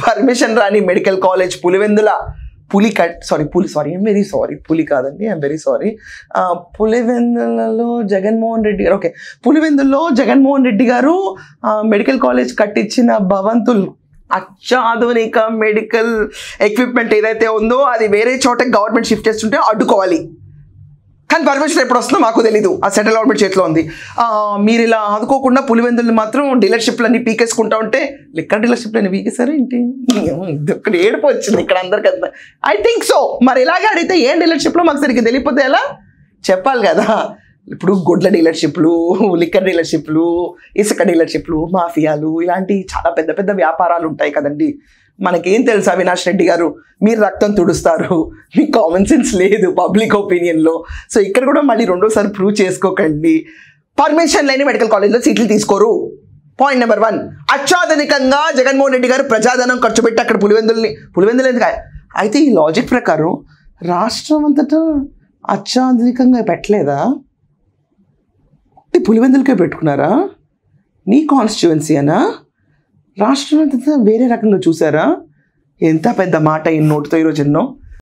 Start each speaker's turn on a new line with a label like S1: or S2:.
S1: Permission రాని medical college Pulivendula పులి కాదండి, ఐఎమ్ వెరీ సారీ. పులివెందులలో జగన్మోహన్ రెడ్డి గారు, ఓకే, పులివెందుల్లో జగన్మోహన్ రెడ్డి గారు మెడికల్ కాలేజ్ కట్టించిన భవంతులు అత్యాధునిక మెడికల్ ఎక్విప్మెంట్ ఏదైతే ఉందో అది వేరే చోట గవర్నమెంట్ షిఫ్ట్ చేస్తుంటే అడ్డుకోవాలి. కానీ పర్మిషన్ ఎప్పుడు వస్తుందో మాకు తెలీదు, ఆ సెంట్రల్ గవర్నమెంట్ చేతిలో ఉంది. మీరు ఇలా ఆదుకోకుండా పులివెందులు మాత్రం డీలర్షిప్లన్నీ పీకేసుకుంటా ఉంటే లిక్కర్ డీలర్షిప్లన్నీ పీకేసారు ఏంటి? ఇక్కడ ఏడుపు వచ్చింది ఇక్కడ అందరికీ. I think so. మరి ఇలాగే అడిగితే ఏం డీలర్షిప్లో మాకు సరిగ్గా తెలియకపోతే ఎలా చెప్పాలి కదా. ఇప్పుడు గుడ్ల డీలర్షిప్లు, లిక్కర్ డీలర్షిప్లు, ఇసుక డీలర్షిప్లు, మాఫియాలు, ఇలాంటి చాలా పెద్ద పెద్ద వ్యాపారాలు ఉంటాయి కదండి. మనకేం తెలుసు అవినాష్ రెడ్డి గారు, మీరు రక్తం తుడుస్తారు, మీకు కామన్ సెన్స్ లేదు పబ్లిక్ ఒపీనియన్లో. సో ఇక్కడ కూడా మళ్ళీ రెండోసారి ప్రూవ్ చేసుకోకండి. పర్మిషన్ లేని మెడికల్ కాలేజ్లో సీట్లు తీసుకోరు. పాయింట్ నెంబర్ 1, అత్యాధునికంగా జగన్మోహన్ రెడ్డి గారు ప్రజాధనం ఖర్చు పెట్టి అక్కడ పులివెందులు ఎందుకు? అయితే ఈ లాజిక్ ప్రకారం రాష్ట్రం అంతటా అత్యాధునికంగా పెట్టలేదా? పులివెందులకే పెట్టుకున్నారా? నీ కాన్స్టిట్యువెన్సీ అనా? రాష్ట్రం అంతా వేరే రకంగా చూసారా? ఎంత పెద్ద మాట ఈ నోటితో ఈరోజు ఎన్నో